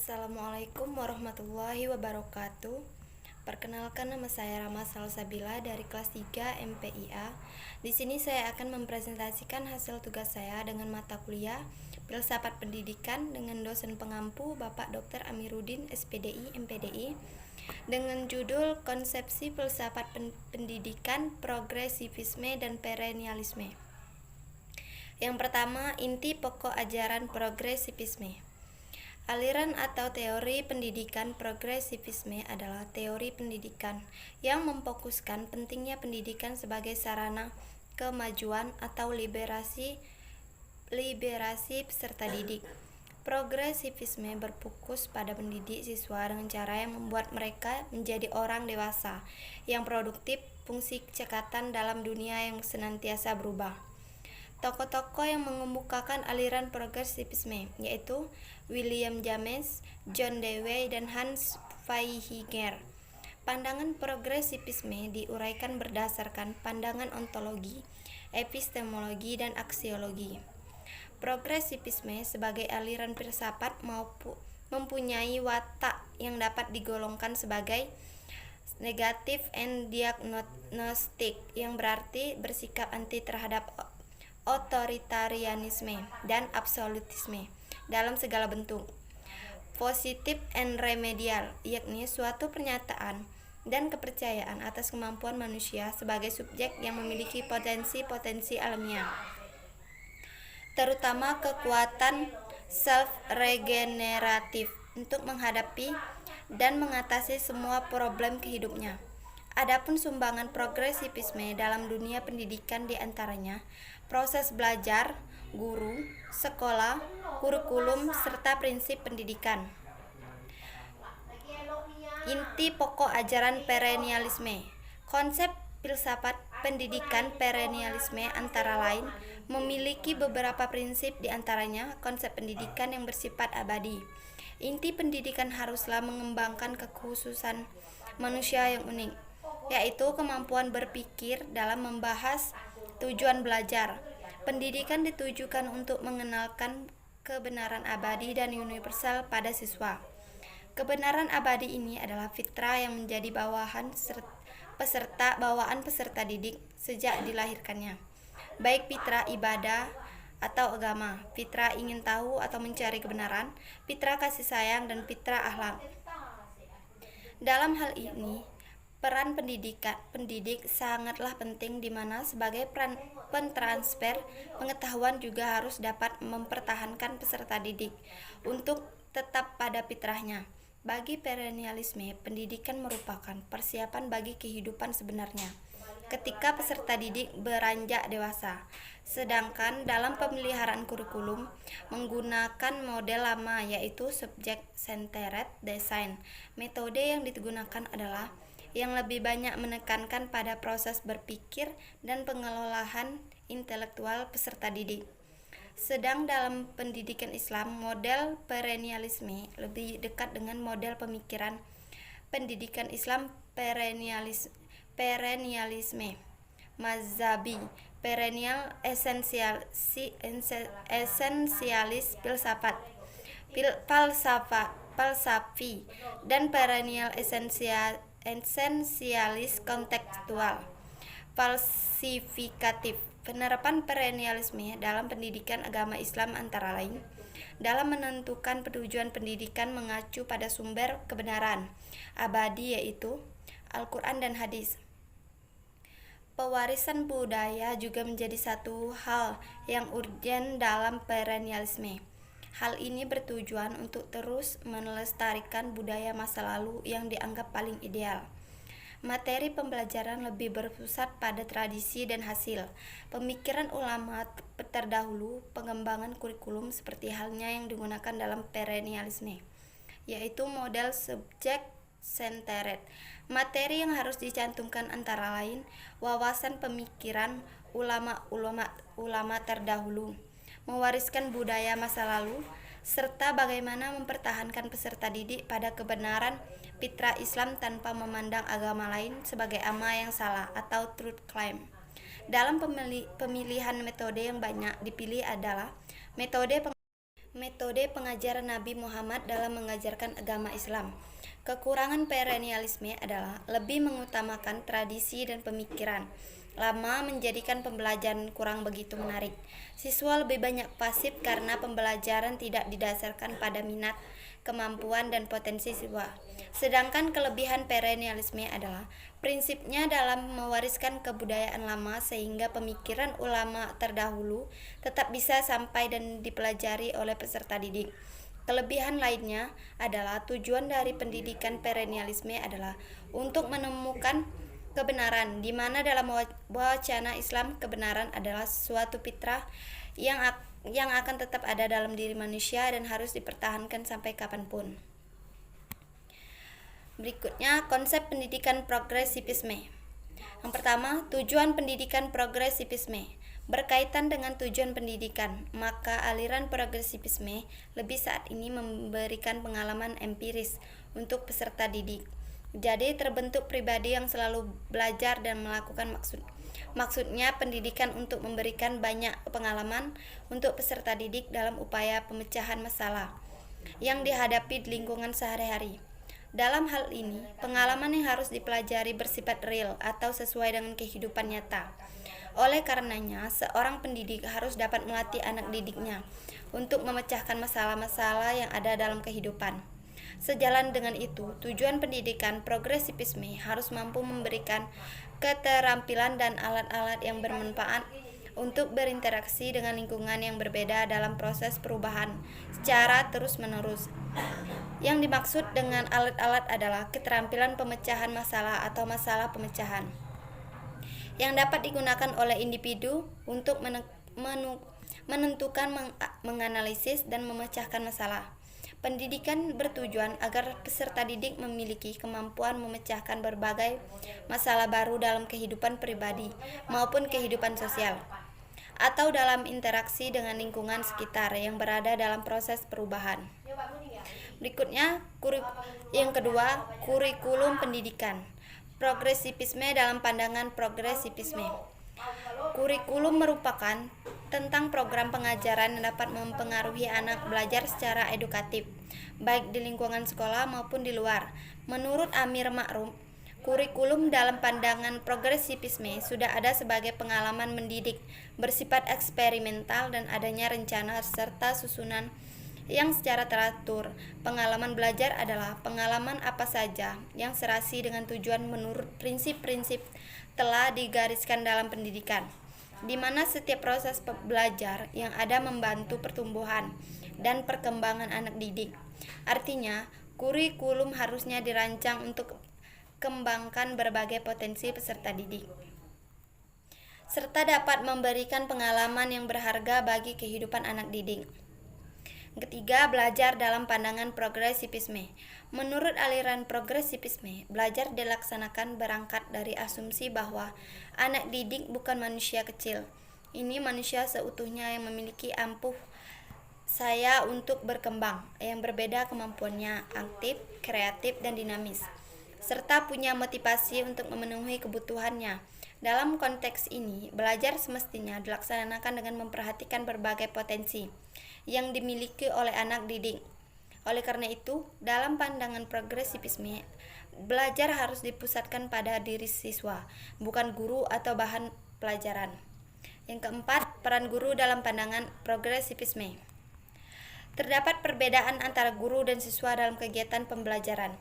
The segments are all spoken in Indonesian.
Assalamualaikum warahmatullahi wabarakatuh. Perkenalkan, nama saya Rama Salsabila dari kelas 3 MPIA. Di sini saya akan mempresentasikan hasil tugas saya dengan mata kuliah Filsafat Pendidikan dengan dosen pengampu Bapak Dr. Amiruddin SPDI MPDI dengan judul Konsepsi Filsafat Pendidikan, Progresivisme dan Perennialisme. Yang pertama, inti pokok ajaran progresivisme. Aliran atau teori pendidikan progresivisme adalah teori pendidikan yang memfokuskan pentingnya pendidikan sebagai sarana kemajuan atau liberasi peserta didik. Progresivisme berfokus pada mendidik siswa dengan cara yang membuat mereka menjadi orang dewasa yang produktif, fungsi cekatan dalam dunia yang senantiasa berubah. Tokoh-tokoh yang mengemukakan aliran progresivisme yaitu William James, John Dewey, dan Hans Feihinger. Pandangan progresivisme diuraikan berdasarkan pandangan ontologi, epistemologi, dan aksiologi. Progresivisme sebagai aliran filsafat mempunyai watak yang dapat digolongkan sebagai negatif and diagnostik, yang berarti bersikap anti terhadap otoritarianisme dan absolutisme dalam segala bentuk. Positif and remedial, yakni suatu pernyataan dan kepercayaan atas kemampuan manusia sebagai subjek yang memiliki potensi-potensi alamiah, terutama kekuatan self-regeneratif untuk menghadapi dan mengatasi semua problem kehidupnya. Adapun sumbangan progresivisme dalam dunia pendidikan diantaranya proses belajar, guru, sekolah, kurikulum, serta prinsip pendidikan. Inti pokok ajaran perennialisme. Konsep filsafat pendidikan perennialisme antara lain memiliki beberapa prinsip, diantaranya konsep pendidikan yang bersifat abadi. Inti pendidikan haruslah mengembangkan kekhususan manusia yang unik, yaitu kemampuan berpikir dalam membahas tujuan belajar. Pendidikan ditujukan untuk mengenalkan kebenaran abadi dan universal pada siswa. Kebenaran abadi ini adalah fitrah yang menjadi bawaan peserta didik sejak dilahirkannya, baik fitrah ibadah atau agama, fitrah ingin tahu atau mencari kebenaran, fitrah kasih sayang, dan fitrah akhlak. Dalam hal ini, peran pendidik sangatlah penting, di mana sebagai pentransfer pengetahuan juga harus dapat mempertahankan peserta didik untuk tetap pada fitrahnya. Bagi perennialisme, pendidikan merupakan persiapan bagi kehidupan sebenarnya ketika peserta didik beranjak dewasa. Sedangkan dalam pemeliharaan kurikulum menggunakan model lama, yaitu subject centered design. Metode yang digunakan adalah yang lebih banyak menekankan pada proses berpikir dan pengelolaan intelektual peserta didik. Sedang dalam pendidikan Islam, model perennialisme lebih dekat dengan model pemikiran pendidikan Islam perennialisme mazhabi, perennial esensialis falsafi, dan perennial esensialis kontekstual falsifikatif. Penerapan perennialisme dalam pendidikan agama Islam antara lain dalam menentukan tujuan pendidikan mengacu pada sumber kebenaran abadi, yaitu Al-Quran dan hadis. Pewarisan budaya juga menjadi satu hal yang urgen dalam perennialisme. Hal ini bertujuan untuk terus melestarikan budaya masa lalu yang dianggap paling ideal. Materi pembelajaran lebih berpusat pada tradisi dan hasil pemikiran ulama terdahulu. Pengembangan kurikulum seperti halnya yang digunakan dalam perennialisme, yaitu model subject centered. Materi yang harus dicantumkan antara lain wawasan pemikiran ulama terdahulu, mewariskan budaya masa lalu, serta bagaimana mempertahankan peserta didik pada kebenaran fitrah Islam tanpa memandang agama lain sebagai ama yang salah atau truth claim. Dalam pemilihan metode yang banyak dipilih adalah metode Metode pengajaran Nabi Muhammad dalam mengajarkan agama Islam. Kekurangan perennialisme adalah lebih mengutamakan tradisi dan pemikiran lama menjadikan pembelajaran kurang begitu menarik. Siswa lebih banyak pasif karena pembelajaran tidak didasarkan pada minat, kemampuan, dan potensi siswa. Sedangkan kelebihan perennialisme adalah prinsipnya dalam mewariskan kebudayaan lama sehingga pemikiran ulama terdahulu tetap bisa sampai dan dipelajari oleh peserta didik. Kelebihan lainnya adalah tujuan dari pendidikan perennialisme adalah untuk menemukan kebenaran, di mana dalam wacana Islam kebenaran adalah suatu fitrah yang akan tetap ada dalam diri manusia dan harus dipertahankan sampai kapanpun. Berikutnya, konsep pendidikan progresivisme. Yang pertama, tujuan pendidikan progresivisme. Berkaitan dengan tujuan pendidikan, maka aliran progresivisme lebih saat ini memberikan pengalaman empiris untuk peserta didik. Jadi terbentuk pribadi yang selalu belajar dan melakukan maksudnya pendidikan untuk memberikan banyak pengalaman untuk peserta didik dalam upaya pemecahan masalah yang dihadapi di lingkungan sehari-hari. Dalam hal ini, pengalaman yang harus dipelajari bersifat real atau sesuai dengan kehidupan nyata. Oleh karenanya, seorang pendidik harus dapat melatih anak didiknya untuk memecahkan masalah-masalah yang ada dalam kehidupan. Sejalan dengan itu, tujuan pendidikan progresivisme harus mampu memberikan keterampilan dan alat-alat yang bermanfaat untuk berinteraksi dengan lingkungan yang berbeda dalam proses perubahan secara terus-menerus. Yang dimaksud dengan alat-alat adalah keterampilan pemecahan masalah atau masalah pemecahan yang dapat digunakan oleh individu untuk menentukan, menganalisis, dan memecahkan masalah. Pendidikan bertujuan agar peserta didik memiliki kemampuan memecahkan berbagai masalah baru dalam kehidupan pribadi maupun kehidupan sosial, atau dalam interaksi dengan lingkungan sekitar yang berada dalam proses perubahan. Berikutnya, yang kedua, kurikulum pendidikan. Progresivisme dalam pandangan progresivisme. Kurikulum merupakan tentang program pengajaran yang dapat mempengaruhi anak belajar secara edukatif, baik di lingkungan sekolah maupun di luar. Menurut Amir Ma'ruf, kurikulum dalam pandangan progresivisme sudah ada sebagai pengalaman mendidik bersifat eksperimental dan adanya rencana serta susunan yang secara teratur. Pengalaman belajar adalah pengalaman apa saja yang serasi dengan tujuan menurut prinsip-prinsip telah digariskan dalam pendidikan, di mana setiap proses belajar yang ada membantu pertumbuhan dan perkembangan anak didik. Artinya, kurikulum harusnya dirancang untuk kembangkan berbagai potensi peserta didik, serta dapat memberikan pengalaman yang berharga bagi kehidupan anak didik. Ketiga, belajar dalam pandangan progresivisme. Menurut aliran progresivisme, belajar dilaksanakan berangkat dari asumsi bahwa anak didik bukan manusia kecil. Ini manusia seutuhnya yang memiliki ampuh saya untuk berkembang, yang berbeda kemampuannya, aktif, kreatif, dan dinamis, serta punya motivasi untuk memenuhi kebutuhannya. Dalam konteks ini, belajar semestinya dilaksanakan dengan memperhatikan berbagai potensi yang dimiliki oleh anak didik. Oleh karena itu, dalam pandangan progresivisme, belajar harus dipusatkan pada diri siswa, bukan guru atau bahan pelajaran. Yang keempat, peran guru dalam pandangan progresivisme. Terdapat perbedaan antara guru dan siswa dalam kegiatan pembelajaran,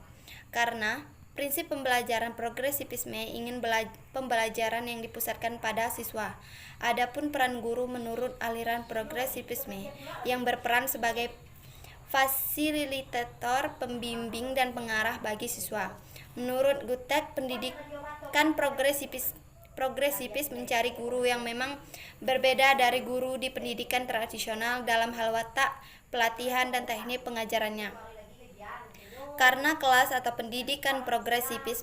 karena prinsip pembelajaran progresivisme ingin pembelajaran yang dipusatkan pada siswa. Adapun peran guru menurut aliran progresivisme yang berperan sebagai fasilitator, pembimbing, dan pengarah bagi siswa. Menurut Gutek, pendidikan progresivis mencari guru yang memang berbeda dari guru di pendidikan tradisional dalam hal watak, pelatihan, dan teknik pengajarannya. Karena kelas atau pendidikan progresivis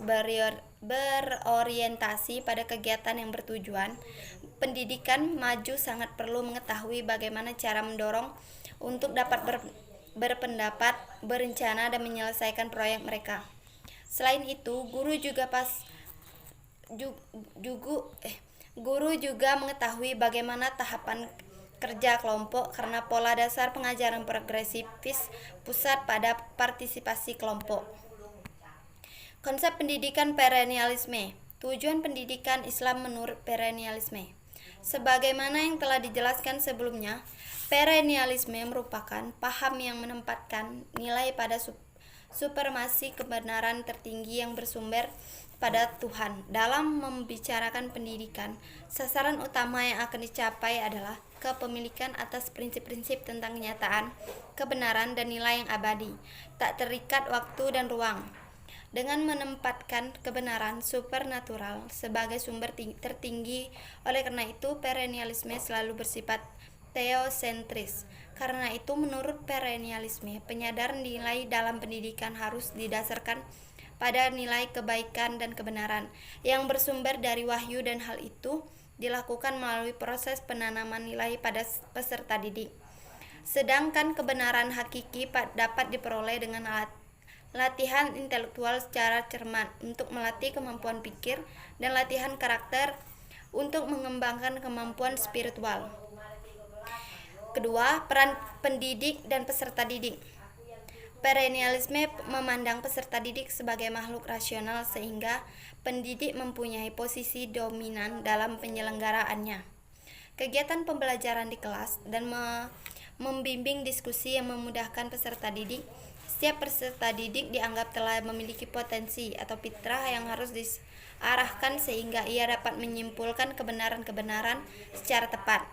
berorientasi pada kegiatan yang bertujuan, pendidikan maju sangat perlu mengetahui bagaimana cara mendorong untuk dapat berpendapat, berencana, dan menyelesaikan proyek mereka. Selain itu, guru juga mengetahui bagaimana tahapan kerja kelompok karena pola dasar pengajaran progresivis pusat pada partisipasi kelompok. Konsep pendidikan perennialisme. Tujuan pendidikan Islam menurut perennialisme. Sebagaimana yang telah dijelaskan sebelumnya, perennialisme merupakan paham yang menempatkan nilai pada supremasi kebenaran tertinggi yang bersumber pada Tuhan. Dalam membicarakan pendidikan, sasaran utama yang akan dicapai adalah kepemilikan atas prinsip-prinsip tentang kenyataan, kebenaran, dan nilai yang abadi, tak terikat waktu dan ruang. Dengan menempatkan kebenaran supernatural sebagai sumber tertinggi, oleh karena itu perennialisme selalu bersifat teosentris. Karena itu menurut perennialisme, penyadaran nilai dalam pendidikan harus didasarkan pada nilai kebaikan dan kebenaran yang bersumber dari wahyu, dan hal itu dilakukan melalui proses penanaman nilai pada peserta didik. Sedangkan kebenaran hakiki dapat diperoleh dengan latihan intelektual secara cermat untuk melatih kemampuan pikir dan latihan karakter untuk mengembangkan kemampuan spiritual. Kedua, peran pendidik dan peserta didik. Perennialisme memandang peserta didik sebagai makhluk rasional sehingga pendidik mempunyai posisi dominan dalam penyelenggaraannya. Kegiatan pembelajaran di kelas dan membimbing diskusi yang memudahkan peserta didik. Setiap peserta didik dianggap telah memiliki potensi atau fitrah yang harus diarahkan sehingga ia dapat menyimpulkan kebenaran-kebenaran secara tepat.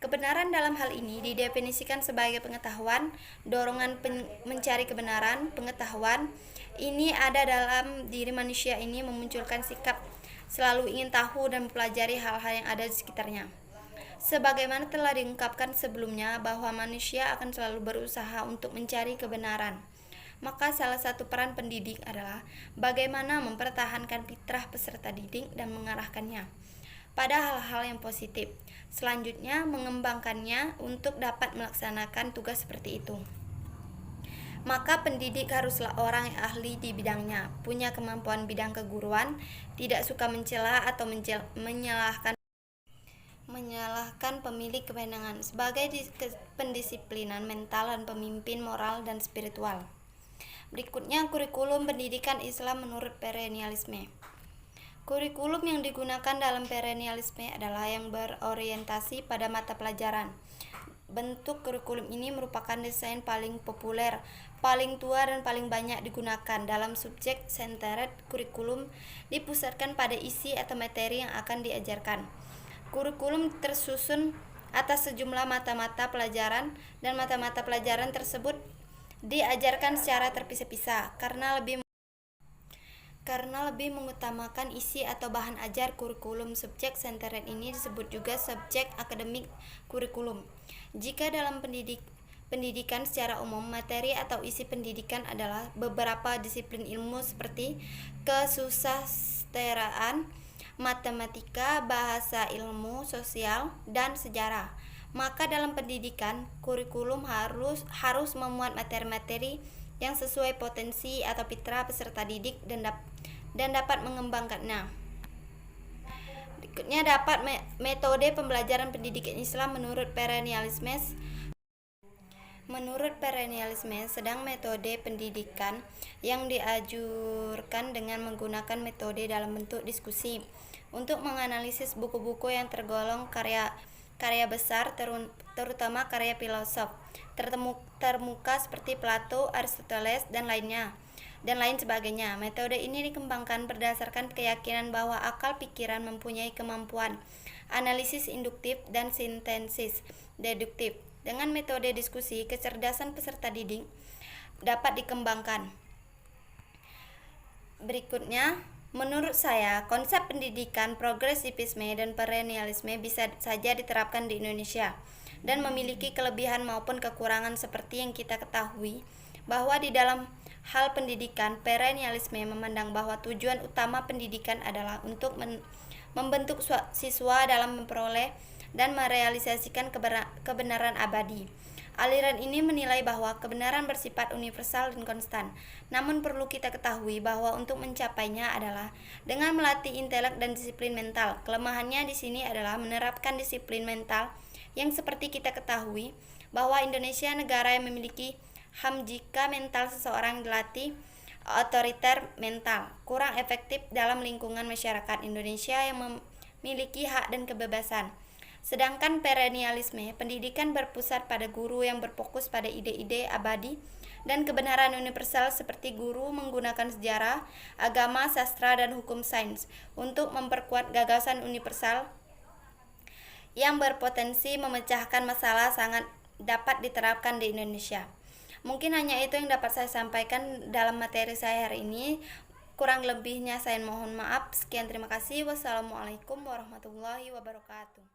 Kebenaran dalam hal ini didefinisikan sebagai pengetahuan. Dorongan mencari kebenaran, pengetahuan ini ada dalam diri manusia ini memunculkan sikap selalu ingin tahu dan mempelajari hal-hal yang ada di sekitarnya. Sebagaimana telah diungkapkan sebelumnya bahwa manusia akan selalu berusaha untuk mencari kebenaran. Maka salah satu peran pendidik adalah bagaimana mempertahankan fitrah peserta didik dan mengarahkannya pada hal-hal yang positif. Selanjutnya, mengembangkannya untuk dapat melaksanakan tugas seperti itu. Maka pendidik haruslah orang yang ahli di bidangnya, punya kemampuan bidang keguruan, tidak suka mencela atau menyalahkan pemilik kewenangan sebagai pendisiplinan mental dan pemimpin moral dan spiritual. Berikutnya, kurikulum pendidikan Islam menurut perennialisme. Kurikulum yang digunakan dalam perennialisme adalah yang berorientasi pada mata pelajaran. Bentuk kurikulum ini merupakan desain paling populer, paling tua, dan paling banyak digunakan. Dalam subjek centered kurikulum dipusatkan pada isi atau materi yang akan diajarkan. Kurikulum tersusun atas sejumlah mata-mata pelajaran, dan mata-mata pelajaran tersebut diajarkan secara terpisah-pisah karena lebih mengutamakan isi atau bahan ajar. Kurikulum subjek centered ini disebut juga subjek akademik kurikulum. Jika dalam pendidikan secara umum, materi atau isi pendidikan adalah beberapa disiplin ilmu seperti kesusastraan, matematika, bahasa, ilmu sosial, dan sejarah. Maka dalam pendidikan, kurikulum harus memuat materi-materi yang sesuai potensi atau fitrah peserta didik dan dapat mengembangkannya. Berikutnya, dapat metode pembelajaran pendidikan Islam menurut perennialisme. Menurut perennialisme, sedang metode pendidikan yang dianjurkan dengan menggunakan metode dalam bentuk diskusi untuk menganalisis buku-buku yang tergolong karya besar, terutama karya filosof termuka seperti Plato, Aristoteles, dan lain sebagainya. Metode ini dikembangkan berdasarkan keyakinan bahwa akal pikiran mempunyai kemampuan analisis induktif dan sintesis deduktif. Dengan metode diskusi, kecerdasan peserta didik dapat dikembangkan. Berikutnya, menurut saya, konsep pendidikan progresivisme dan perennialisme bisa saja diterapkan di Indonesia dan memiliki kelebihan maupun kekurangan seperti yang kita ketahui bahwa di dalam hal pendidikan, perennialisme memandang bahwa tujuan utama pendidikan adalah untuk membentuk siswa dalam memperoleh dan merealisasikan kebenaran abadi. Aliran ini menilai bahwa kebenaran bersifat universal dan konstan. Namun perlu kita ketahui bahwa untuk mencapainya adalah dengan melatih intelek dan disiplin mental. Kelemahannya di sini adalah menerapkan disiplin mental yang seperti kita ketahui bahwa Indonesia negara yang memiliki HAM jika mental seseorang dilatih otoriter mental, kurang efektif dalam lingkungan masyarakat Indonesia yang memiliki hak dan kebebasan. Sedangkan perennialisme, pendidikan berpusat pada guru yang berfokus pada ide-ide abadi dan kebenaran universal seperti guru menggunakan sejarah, agama, sastra, dan hukum sains untuk memperkuat gagasan universal yang berpotensi memecahkan masalah sangat dapat diterapkan di Indonesia. Mungkin hanya itu yang dapat saya sampaikan dalam materi saya hari ini. Kurang lebihnya saya mohon maaf. Sekian, terima kasih. Wassalamualaikum warahmatullahi wabarakatuh.